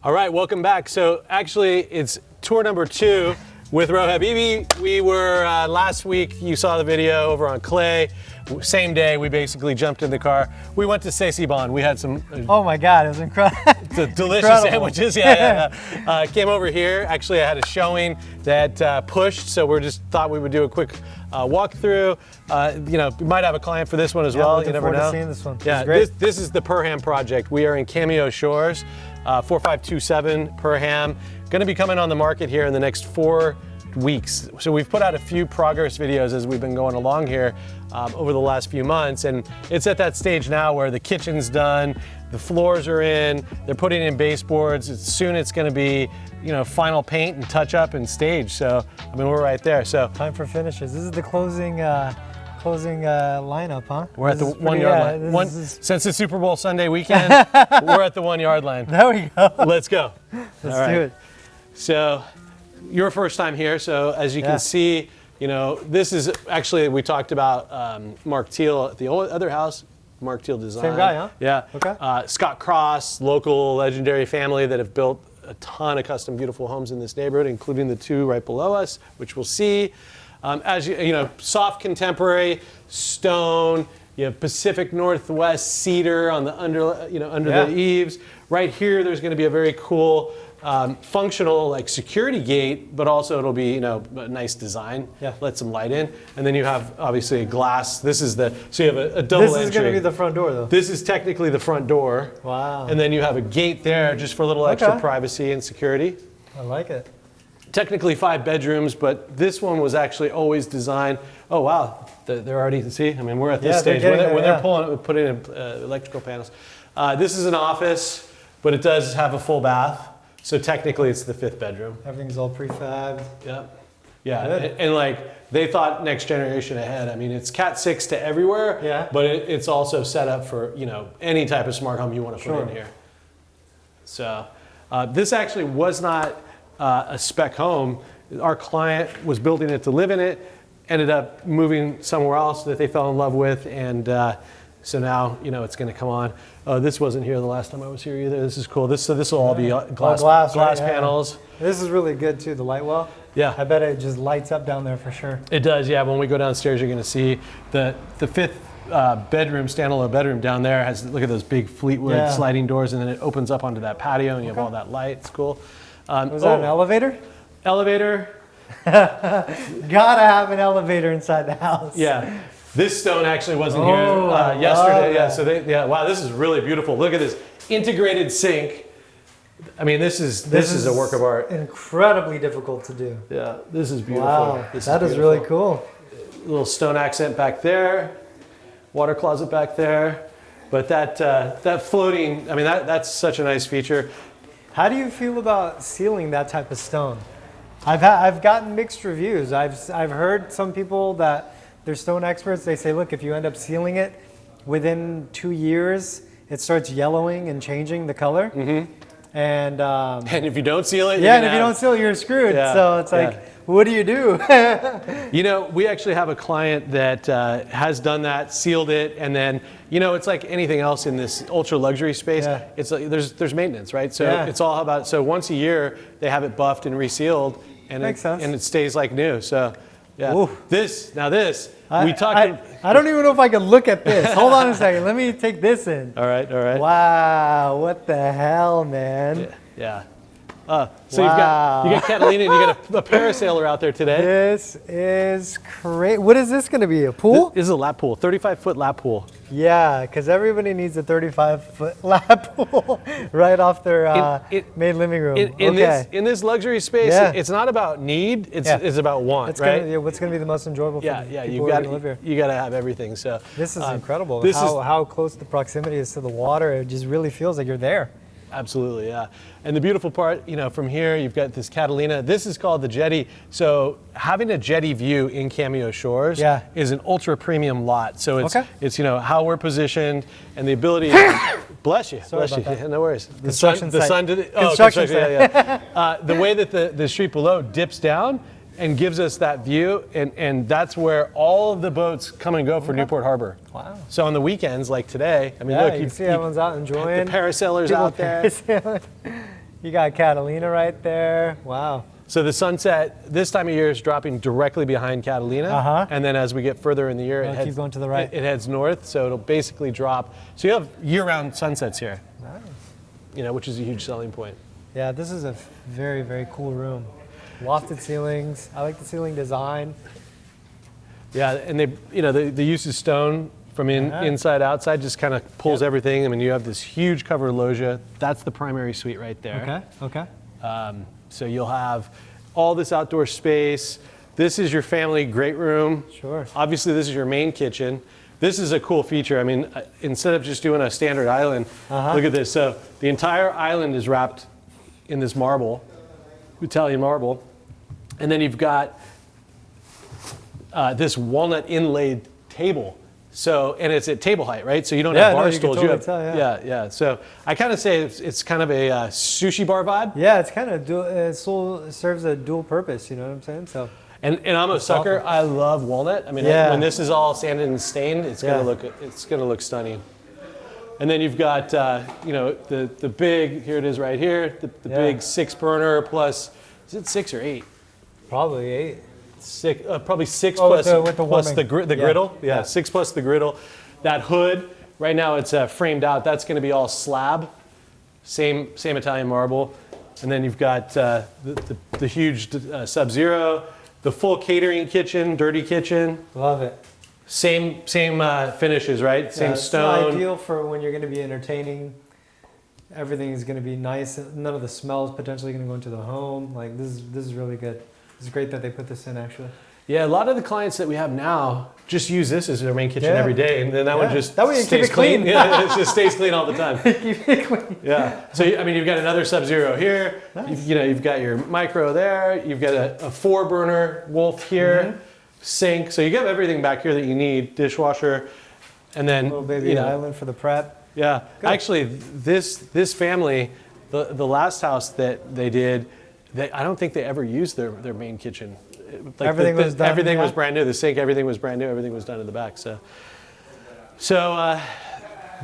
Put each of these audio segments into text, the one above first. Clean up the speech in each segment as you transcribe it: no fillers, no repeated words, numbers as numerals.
All right, welcome back. So actually, it's tour number 2 with Habibi. We were last week. You saw the video over on Clay. Same day, we basically jumped in the car. We went to Bon. We had some. Oh my God, it was incredible. The delicious sandwiches. Yeah. Came over here. Actually, I had a showing that pushed, so we just thought we would do a quick walkthrough. We might have a client for this one as well. You never know. Seeing this one. Yeah, this is the Perham project. We are in Cameo Shores, 4527 Perham. Going to be coming on the market here in the next 4 weeks. So we've put out a few progress videos as we've been going along here over the last few months, and it's at that stage now where the kitchen's done, the floors are in, they're putting in baseboards. Soon it's going to be, final paint and touch up and stage. So I mean, we're right there. So time for finishes. This is the closing lineup, huh? We're at the 1 yard line. Since the Super Bowl Sunday weekend, we're at the 1 yard line. There we go. Let's go. Let's do it. So, your first time here, so as you can see, this is actually, we talked about Mark Teal at the other house, Mark Teal Design. Same guy, huh? Yeah. Okay. Scott Cross, local legendary family that have built a ton of custom beautiful homes in this neighborhood, including the 2 right below us, which we'll see. As soft contemporary, stone, you have Pacific Northwest cedar on the under the eaves. Right here, there's going to be a very cool functional security gate, but also it'll be a nice design. Yeah. Let some light in, and then you have obviously a glass. So you have a double entry. This is going to be the front door, though. This is technically the front door. Wow. And then you have a gate there just for a little extra privacy and security. I like it. Technically 5 bedrooms, but this one was actually always designed. Oh wow, they're already, see? I mean, we're at this stage when they're putting in electrical panels. This is an office, but it does have a full bath. So technically, it's the 5th bedroom. Everything's all prefabbed. Yeah, and they thought next generation ahead. I mean, it's Cat 6 to everywhere. But it's also set up for any type of smart home you want to put in here. So this actually was not a spec home. Our client was building it to live in it. Ended up moving somewhere else that they fell in love with, and so now it's going to come on. This wasn't here the last time I was here either. This is cool. This will all be glass panels. This is really good too. The light well. Yeah. I bet it just lights up down there for sure. It does. Yeah. When we go downstairs, you're going to see the 5th bedroom, standalone bedroom down there has, look at those big Fleetwood sliding doors, and then it opens up onto that patio, and you have all that light. It's cool. Was that an elevator? Elevator. Gotta have an elevator inside the house. Yeah. This stone actually wasn't here yesterday. Yeah. So wow, this is really beautiful. Look at this integrated sink. I mean, this is a work of art. Incredibly difficult to do. Yeah, this is beautiful. Wow, that is really cool. Little stone accent back there, water closet back there, but that floating. I mean, that's such a nice feature. How do you feel about sealing that type of stone? I've gotten mixed reviews. I've heard some people that they're stone experts. They say, look, if you end up sealing it, within 2 years, it starts yellowing and changing the color. Mm-hmm. And if you don't seal it, and if you don't seal it, you're screwed. Yeah, so it's like, what do you do? We actually have a client that has done that, sealed it, and then it's like anything else in this ultra luxury space. Yeah. It's like there's maintenance, right? So it's all about, so once a year they have it buffed and resealed, and Makes sense. And it stays like new. So yeah, Ooh. we talked. I don't even know if I can look at this. Hold on a second. Let me take this in. All right. Wow, what the hell, man? Yeah. So you got Catalina, and you got a parasailer out there today. This is crazy. What is this going to be? A pool? This is a lap pool, 35-foot lap pool. Yeah, because everybody needs a 35-foot lap pool right off their main living room. In this luxury space, it's not about need; it's about want, right? What's going to be the most enjoyable for people who are going to live here? You got to have everything. So this is incredible. How close the proximity is to the water. It just really feels like you're there. Absolutely, yeah. And the beautiful part, from here, you've got this Catalina. This is called the jetty. So having a jetty view in Cameo Shores is an ultra premium lot. So it's how we're positioned and the ability. Bless you. Sorry about that. No worries. Construction site. Construction site. Yeah. The way that the street below dips down and gives us that view, and that's where all of the boats come and go for Newport Harbor. Wow. So on the weekends, like today, I mean, yeah, look, you can see everyone's out enjoying. The parasailers out there. You got Catalina right there. Wow. So the sunset this time of year is dropping directly behind Catalina, and then as we get further in the year, it keep going to the right. It heads north, so it'll basically drop. So you have year-round sunsets here. Nice. You know, which is a huge selling point. Yeah, this is a very, very cool room. Lofted ceilings. I like the ceiling design. Yeah, and the use of stone from inside outside just kind of pulls everything. I mean, you have this huge cover loggia. That's the primary suite right there. Okay. So you'll have all this outdoor space. This is your family great room. Sure. Obviously, this is your main kitchen. This is a cool feature. I mean, instead of just doing a standard island, look at this. So the entire island is wrapped in this marble, Italian marble. And then you've got this walnut inlaid table. So, and it's at table height, right? So you don't have bar stools. You can totally tell, yeah. So I kind of say it's kind of a sushi bar vibe. Yeah, it's kind of it serves a dual purpose. You know what I'm saying? So. And I'm a sucker. I love walnut. I mean, when this is all sanded and stained, it's gonna look stunning. And then you've got the big, here it is right here, the big 6 burner plus, is it 6 or 8? Probably 8. 6, probably 6 plus the griddle. Yeah, 6 plus the griddle. That hood, right now it's framed out. That's going to be all slab, same Italian marble. And then you've got the huge Sub-Zero, the full catering kitchen, dirty kitchen. Love it. Same finishes, right? Same stone. It's ideal for when you're going to be entertaining. Everything is going to be nice. None of the smells potentially going to go into the home. Like this is really good. It's great that they put this in, actually. Yeah, a lot of the clients that we have now just use this as their main kitchen every day, and then that one just stays clean. Yeah, it just stays clean all the time. Keep it clean. Yeah. So I mean, you've got another Sub-Zero here. Nice. You've got your micro there. You've got a 4-burner Wolf here, sink. So you have everything back here that you need. Dishwasher, and then little baby island for the prep. Yeah. Good. Actually, this family, the last house that they did. I don't think they ever used their main kitchen. Like everything was done. Everything was brand new. The sink, everything was brand new. Everything was done in the back. So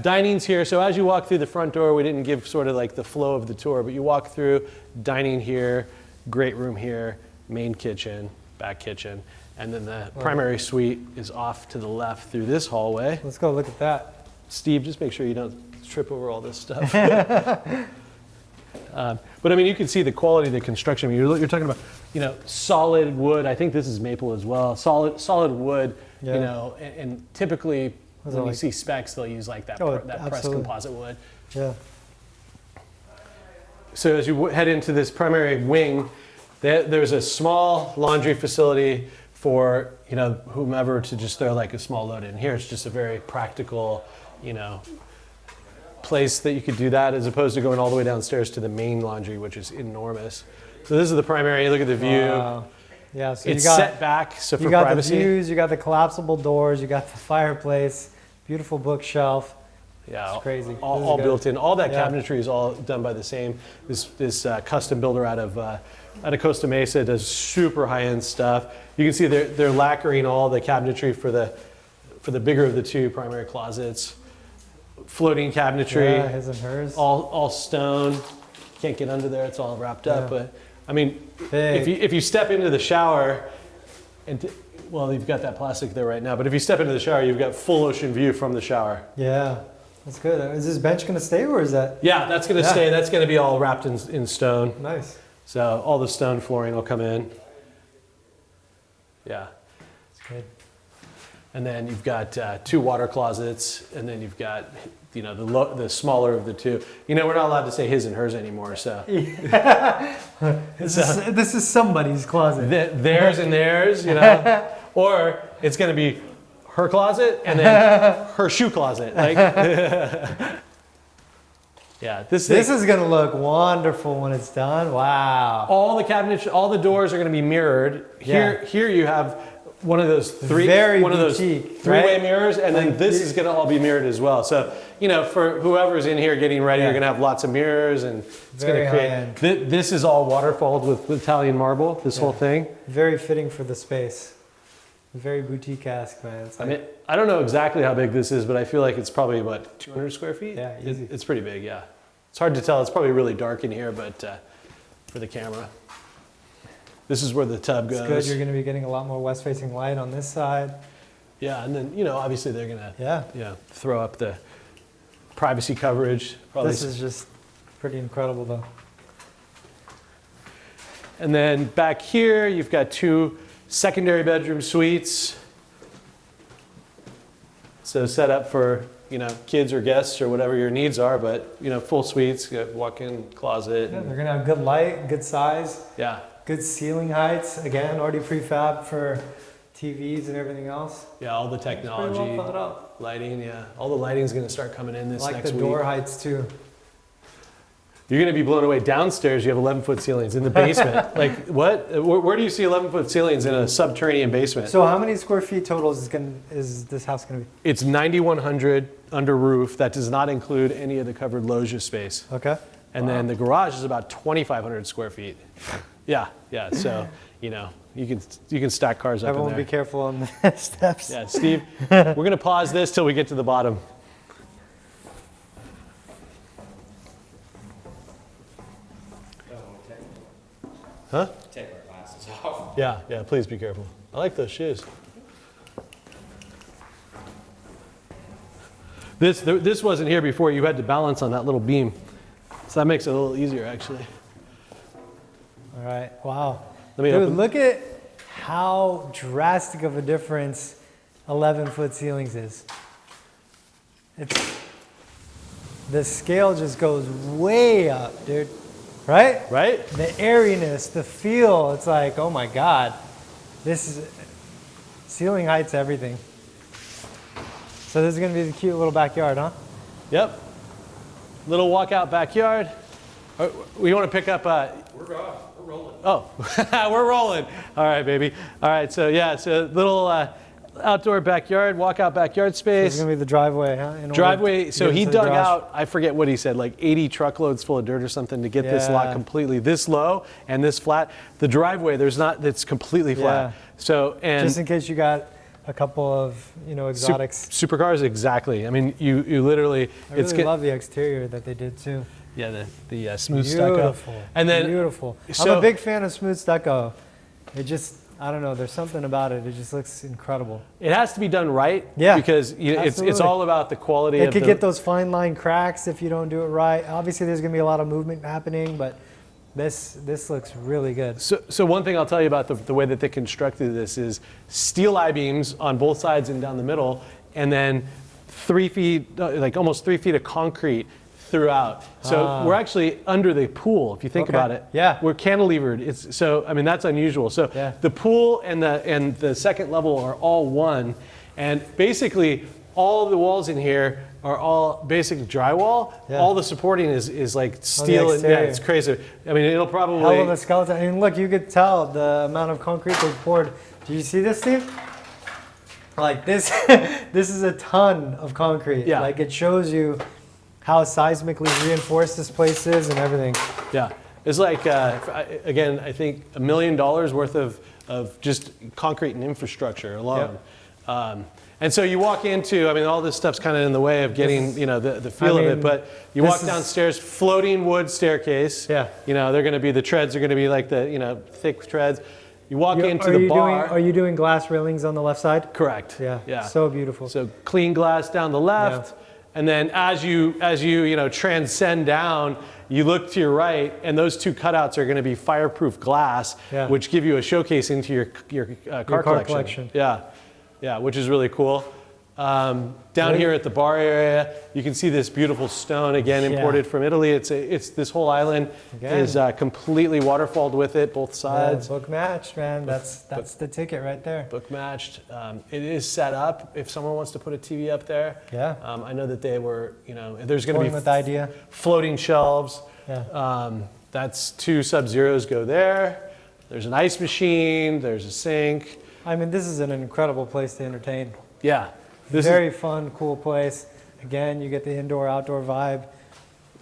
dining's here. So as you walk through the front door, we didn't give sort of like the flow of the tour, but you walk through dining here, great room here, main kitchen, back kitchen, and then the primary suite is off to the left through this hallway. Let's go look at that. Steve, just make sure you don't trip over all this stuff. But I mean, you can see the quality of the construction. I mean, you're talking about, solid wood. I think this is maple as well. Solid wood. And typically when you see specs, they'll use like that pressed composite wood. Yeah. So as you head into this primary wing, there's a small laundry facility for whomever to just throw like a small load in. Here it's just a very practical, place that you could do that as opposed to going all the way downstairs to the main laundry, which is enormous. So this is the primary. Look at the view. Wow. Yeah, so it's set back, so for privacy. You got the views, you got the collapsible doors, you got the fireplace, beautiful bookshelf. Yeah, it's crazy. All built in. All that cabinetry is all done by the same. This custom builder out of Costa Mesa does super high-end stuff. You can see they're lacquering all the cabinetry for the bigger of the 2 primary closets. Floating cabinetry, his and hers, all stone. Can't get under there; it's all wrapped up. But I mean, if you step into the shower, you've got that plastic there right now. But if you step into the shower, you've got full ocean view from the shower. Yeah, that's good. Is this bench going to stay, or is that? Yeah, that's going to stay. That's going to be all wrapped in stone. Nice. So all the stone flooring will come in. Yeah. That's good. And then you've got 2 water closets, and then you've got the smaller of the 2. We're not allowed to say his and hers anymore, so. This is somebody's closet. Theirs and theirs, or it's going to be her closet and then her shoe closet. Like, yeah, this is going to look wonderful when it's done. Wow. All the cabinets, all the doors are going to be mirrored. Here you have one of those three-way mirrors, and then this is going to all be mirrored as well. So, for whoever's in here getting ready, you're going to have lots of mirrors, and it's going to create. This is all waterfalled with Italian marble. This whole thing. Very fitting for the space. Very boutique-esque, man. I mean, I don't know exactly how big this is, but I feel like it's probably 200 square feet. Yeah, easy. It's pretty big, yeah. It's hard to tell. It's probably really dark in here, but for the camera. This is where the tub goes. It's good. You're going to be getting a lot more west-facing light on this side. Yeah, and then, obviously they're going to throw up the privacy coverage. Probably. This is just pretty incredible, though. And then back here, you've got 2 secondary bedroom suites. So set up for, kids or guests or whatever your needs are, but, full suites, walk-in closet. Yeah, they're going to have good light, good size. Yeah. Good ceiling heights. Again, already prefab for TVs and everything else. Yeah, all the technology. Pretty well thought out. Lighting, yeah. All the lighting's going to start coming in this next week. Like the door heights, too. You're going to be blown away. Downstairs, you have 11-foot ceilings. In the basement, like what? Where do you see 11-foot ceilings in a subterranean basement? So how many square feet total is this house going to be? It's 9,100 under roof. That does not include any of the covered loggia space. Okay. And then the garage is about 2,500 square feet. Yeah. So, you can stack cars up Everyone in there. be careful on the steps. Yeah, Steve, we're going to pause this till we get to the bottom. Huh? Take our glasses off. Yeah, please be careful. I like those shoes. This wasn't here before. You had to balance on that little beam. So that makes it a little easier, actually. All right. Wow. Dude, look at how drastic of a difference 11-foot ceilings is. The scale just goes way up, dude. Right? Right? The airiness, the feel, it's like, oh my God. This is, ceiling height's everything. So this is going to be the cute little backyard, huh? Yep. Little walkout backyard. We want to pick up... We're rolling. Oh, we're rolling. All right, baby. All right, so little outdoor backyard, walkout backyard space. This is going to be the driveway, huh? Driveway, so he dug out, I forget what he said, like 80 truckloads full of dirt or something to get this lot completely this low and this flat. The driveway, it's completely flat. So, and just in case you got a couple of, exotics. Supercars, exactly. I mean, you literally... I really love the exterior that they did too. Yeah, the smooth stucco. Beautiful. And then beautiful. I'm a big fan of smooth stucco. It just, I don't know, there's something about it. It just looks incredible. It has to be done right. Yeah. Because it's all about the quality of it could get those fine line cracks if you don't do it right. Obviously, there's going to be a lot of movement happening, but this looks really good. So one thing I'll tell you about the way that they constructed this is steel I-beams on both sides and down the middle, and then 3 feet, like almost 3 feet of concrete throughout. So we're actually under the pool, if you think about it. Yeah. We're cantilevered. That's unusual. So the pool and the second level are all one. And basically all of the walls in here are all basic drywall. Yeah. All the supporting is like steel. And it's crazy. I mean, it'll probably... Hell of a skeleton. I mean, look, you could tell the amount of concrete they poured. Do you see this, Steve? Like this, this is a ton of concrete. Yeah. Like it shows you how seismically reinforced this place is and everything. Yeah, it's like, again, I think $1 million worth of just concrete and infrastructure alone. Yep. And so you walk into, all this stuff's kind of in the way of getting, the feel of it, but you walk downstairs, floating wood staircase. Yeah. They're going to be, the treads are going to be like the, thick treads. You walk into the bar. Are you doing glass railings on the left side? Correct. Yeah. So beautiful. So clean glass down the left. Yeah. And then as you transcend down, you look to your right, and those 2 cutouts are going to be fireproof glass, which give you a showcase into your car collection. Yeah, which is really cool. Down here at the bar area, you can see this beautiful stone, again, imported from Italy. It's this whole island is completely waterfalled with it, both sides. Book matched, man. That's the ticket right there. Book matched. It is set up if someone wants to put a TV up there. Yeah. I know that they were, there's going to be with the idea. Floating shelves. Yeah. That's 2 Sub-Zeros go there. There's an ice machine. There's a sink. This is an incredible place to entertain. Yeah. Very fun, cool place. Again, you get the indoor-outdoor vibe.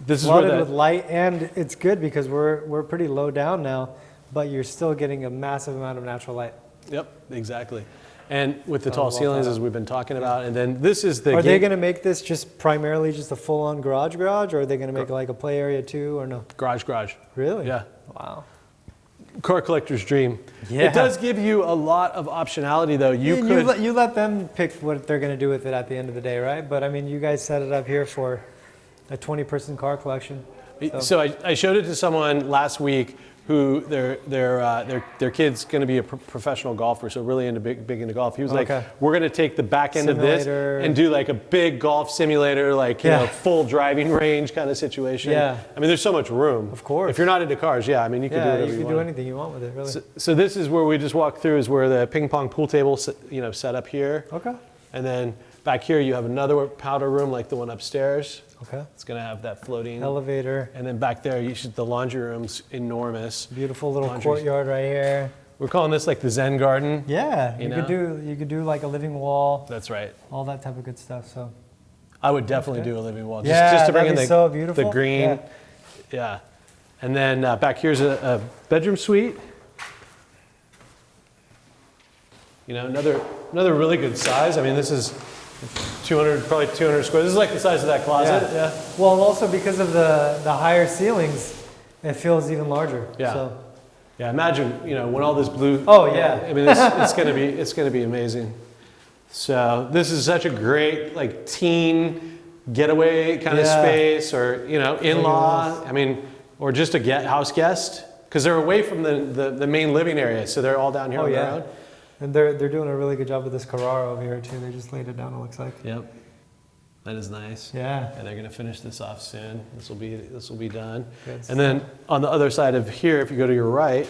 This is flooded with light, and it's good because we're pretty low down now, but you're still getting a massive amount of natural light. Yep, exactly. And with the tall ceilings, as we've been talking about, and then this is the. Are they going to make this just primarily just a full-on garage, or are they going to make like a play area too, or no? Garage. Really? Yeah. Wow. Car collector's dream. Yeah. It does give you a lot of optionality, though. You let them pick what they're going to do with it at the end of the day, right? But I mean, you guys set it up here for a 20-person car collection. So I showed it to someone last week who their kid's going to be a professional golfer, so really big into golf. He was like, we're going to take the back end of this and do like a big golf simulator, like you know, full driving range kind of situation. Yeah. I mean, there's so much room. Of course. If you're not into cars, I mean, you can do whatever you want. You can do anything you want with it, really. So this is where we just walked through, is where the ping pong pool table, set up here. Okay. And then back here you have another powder room like the one upstairs. Okay. It's going to have that floating elevator. And then back there, the laundry room's enormous. Beautiful little courtyard right here. We're calling this like the Zen Garden. Yeah, you could do like a living wall. That's right. All that type of good stuff. So I would definitely do a living wall. Just to bring in the green. Yeah. And then back here's a bedroom suite. You know, another really good size. I mean, this is probably 200 square. This is like the size of that closet. Yeah. Well, also because of the higher ceilings, it feels even larger. Yeah. So. Yeah. Imagine, when all this blue. Oh yeah. I mean, it's gonna be amazing. So this is such a great like teen getaway kind of space, or in-law. I mean, or just a house guest, because they're away from the main living area, so they're all down here on their own. And they're doing a really good job with this Carrara over here too. They just laid it down, it looks like. Yep. That is nice. Yeah. And they're going to finish this off soon. This will be done. Good and then on the other side of here, if you go to your right,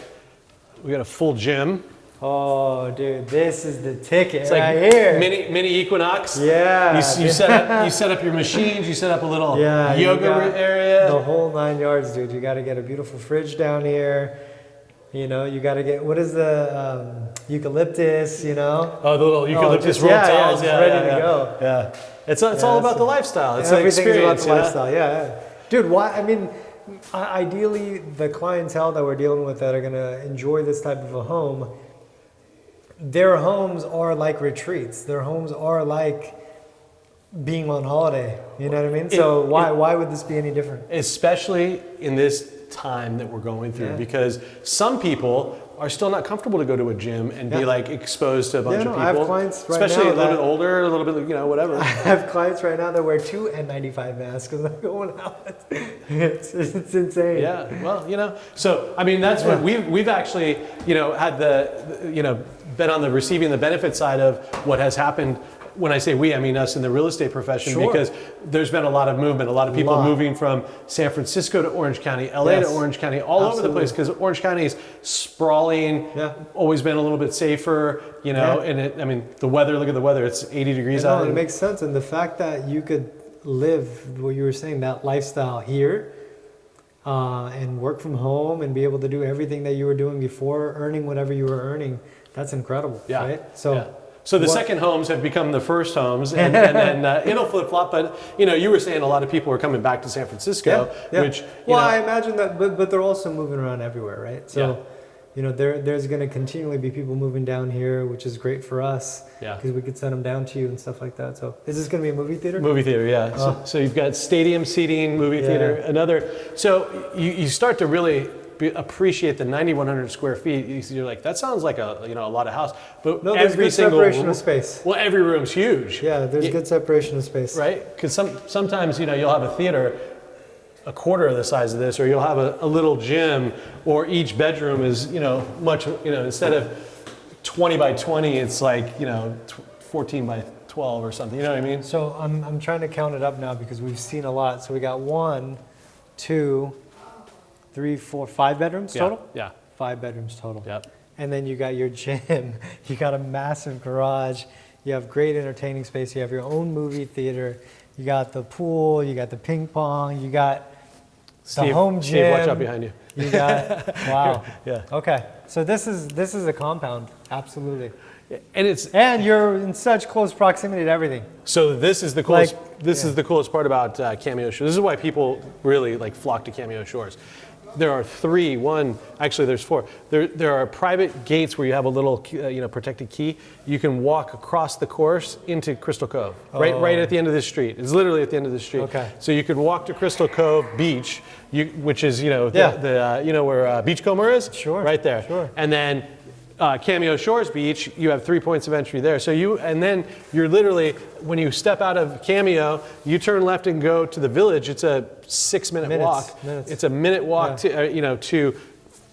we got a full gym. Oh, dude, this is the ticket it's right like here. Mini Equinox. Yeah. You set up your machines. You set up a little yoga area. The whole 9 yards, dude. You got to get a beautiful fridge down here. You got to get, what is the eucalyptus, Oh, the little eucalyptus roll towels. Yeah, ready to go. Yeah. It's all about the lifestyle. It's an experience. About the lifestyle, yeah. Dude, why? I mean, ideally, the clientele that we're dealing with that are going to enjoy this type of a home, their homes are like retreats. Their homes are like being on holiday. You know what I mean? So why would this be any different? Especially in this time that we're going through, because some people are still not comfortable to go to a gym and be like exposed to a bunch of people. I have clients right especially now a little bit older, a little bit, whatever. I have clients right now that wear 2 N95 masks because they're going out. It's insane. Yeah, well, so I mean that's what we've actually had been on the receiving the benefit side of what has happened. When I say we, I mean us in the real estate profession, because there's been a lot of movement, a lot of people moving from San Francisco to Orange County, LA to Orange County, all over the place, because Orange County is sprawling, always been a little bit safer, and the weather, look at the weather, it's 80 degrees out. No, it makes sense. And the fact that you could live, what you were saying, that lifestyle here, and work from home and be able to do everything that you were doing before, earning whatever you were earning, that's incredible, right? So the second homes have become the first homes, and then it'll flip-flop. But, you were saying a lot of people are coming back to San Francisco, which, I imagine that, but they're also moving around everywhere, right? So, there's going to continually be people moving down here, which is great for us, because we could send them down to you and stuff like that. So is this going to be a movie theater? Movie theater, yeah. Oh. So you've got stadium seating, movie theater, so you start to really appreciate the 9,100 square feet. You're like, that sounds like a lot of house, but no, there's good separation of space. Well, every room's huge. Yeah, there's good separation of space. Right? Because sometimes you'll have a theater a quarter of the size of this, or you'll have a little gym, or each bedroom is much instead of 20 by 20, it's like 14 by 12 or something. You know what I mean? So I'm trying to count it up now because we've seen a lot. So we got 1, 2, 3, 4, 5 bedrooms total? Yeah. 5 bedrooms total. Yep. And then you got your gym, you got a massive garage, you have great entertaining space, you have your own movie theater, you got the pool, you got the ping pong, you got the home gym. Steve, watch out behind you. You got, wow. Yeah. Okay, so this is a compound, absolutely. And you're in such close proximity to everything. So this is the coolest. Is the coolest part about Cameo Shores. This is why people really flock to Cameo Shores. there are actually there's 4. There are private gates where you have a little protected key. You can walk across the course into Crystal Cove, right at the end of this street. It's literally at the end of the street. Okay. So you could walk to Crystal Cove Beach, which is where Beachcomber is. Sure. Right there. Sure. And then Cameo Shores Beach, you have 3 points of entry there. So you're literally, when you step out of Cameo, you turn left and go to the village. It's a 6-minute walk. It's a minute walk to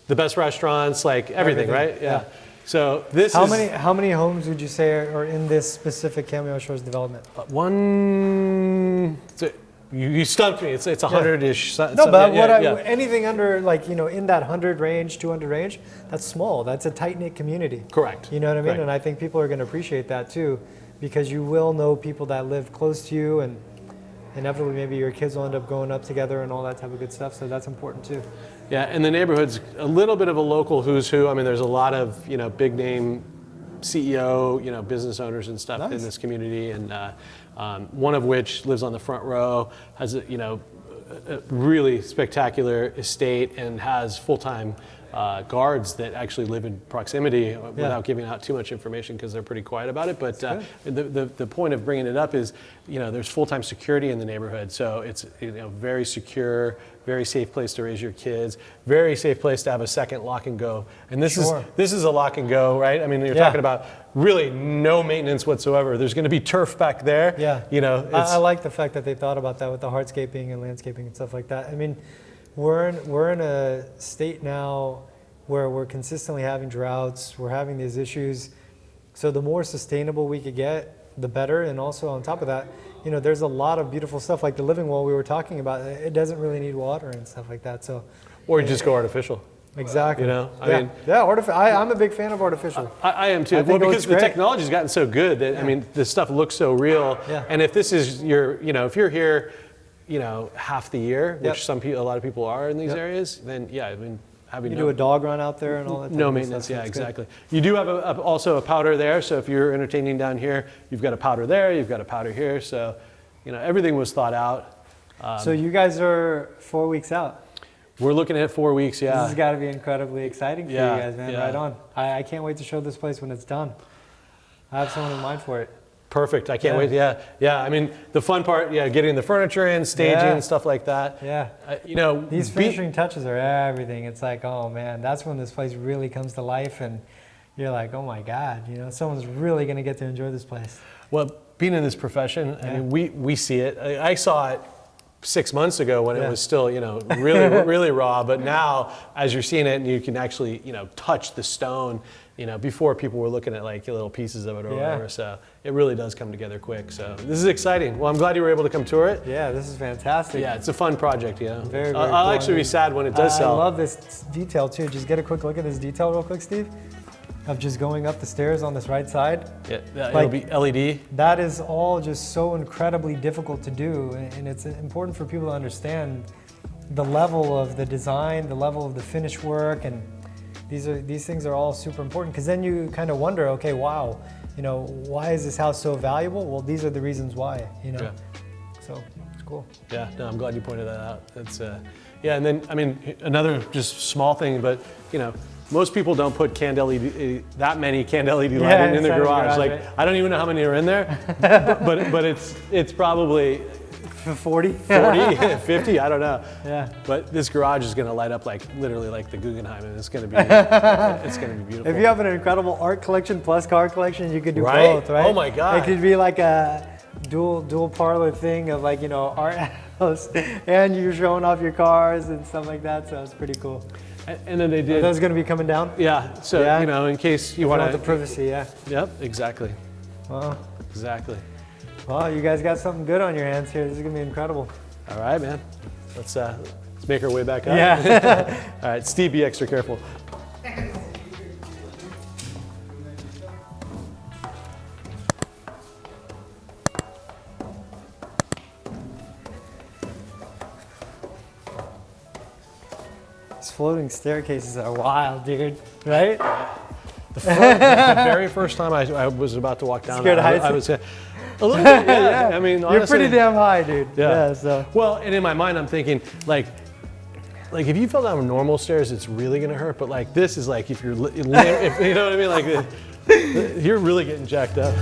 the best restaurants, like everything. Right? Yeah. So how many homes would you say are in this specific Cameo Shores development? You stumped me. It's 100-ish. No, but anything under in that 100 range, 200 range, that's small. That's a tight-knit community. Correct. You know what I mean? Right. And I think people are going to appreciate that too, because you will know people that live close to you, and inevitably maybe your kids will end up growing up together and all that type of good stuff. So that's important too. Yeah, and the neighborhood's a little bit of a local who's who. I mean, there's a lot of big name CEO, business owners and stuff in this community, and one of which lives on the front row, has a really spectacular estate, and has full-time guards that actually live in proximity without giving out too much information because they're pretty quiet about it. But the point of bringing it up is, there's full-time security in the neighborhood, so it's very secure, very safe place to raise your kids, very safe place to have a second lock and go. And this is a lock and go, right? I mean, you're talking about really no maintenance whatsoever. There's going to be turf back there. Yeah. I like the fact that they thought about that with the hardscaping and landscaping and stuff like that. I mean, we're in a state now where we're consistently having droughts. We're having these issues. So the more sustainable we could get, the better. And also on top of that, there's a lot of beautiful stuff like the living wall we were talking about. It doesn't really need water and stuff like that. So, or you just go artificial. Exactly. I mean, I'm a big fan of artificial. I am too. Well, because the technology's gotten so good that I mean, this stuff looks so real. Yeah. And if this is if you're here, half the year, which a lot of people are in these areas, then I mean, you do a dog run out there and all that. No maintenance. Yeah, exactly. You do have also a powder there. So if you're entertaining down here, you've got a powder there. You've got a powder here. So, everything was thought out. So you guys are 4 weeks out. We're looking at 4 weeks. Yeah. This has got to be incredibly exciting for you guys, man. Yeah. Right on. I can't wait to show this place when it's done. I have someone in mind for it. Perfect. I can't wait. Yeah. I mean, the fun part, getting the furniture in, staging, stuff like that. Yeah. These finishing touches are everything. It's like, oh man, that's when this place really comes to life, and you're like, oh my God, someone's really going to get to enjoy this place. Well, being in this profession, I mean, we see it. I saw it 6 months ago when it was still, really, really raw. But now, as you're seeing it, and you can actually, touch the stone. Before people were looking at like little pieces of it or whatever. So it really does come together quick. So this is exciting. Well, I'm glad you were able to come tour it. Yeah, this is fantastic. Yeah, it's a fun project. Very, very cool. I'll actually be sad when it does sell. I love this detail too. Just get a quick look at this detail real quick, Steve, of just going up the stairs on this right side. Yeah, it'll be LED. That is all just so incredibly difficult to do. And it's important for people to understand the level of the design, the level of the finish work, and these things are all super important, because then you kind of wonder, okay, wow, why is this house so valuable? Well, these are the reasons why, So it's cool. Yeah, no, I'm glad you pointed that out. It's and then I mean, another just small thing, but most people don't put that many canned LED lighting in their garage. Like, right? I don't even know how many are in there, but it's probably 40, 50, I don't know. Yeah. But this garage is going to light up literally like the Guggenheim, and it's going to be beautiful. If you have an incredible art collection plus car collection, you could do both, right? Oh my God. It could be like a dual parlor thing of art house, and you're showing off your cars and stuff like that. So it's pretty cool. And then they did. Are those going to be coming down? Yeah. So in case you want the privacy. Yeah. Yep. Exactly. Well. Exactly. Well, you guys got something good on your hands here. This is gonna be incredible. All right, man. Let's make our way back up. Yeah. All right, Steve, be extra careful. These floating staircases are wild, dude. Right? The very first time I was about to walk down there, I was a little bit, yeah. I mean, honestly, you're pretty damn high, dude. Yeah. So. Well, and in my mind, I'm thinking, like like if you fell down normal stairs, it's really gonna hurt. But like this is like if you're, if, you know what I mean? Like you're really getting jacked up.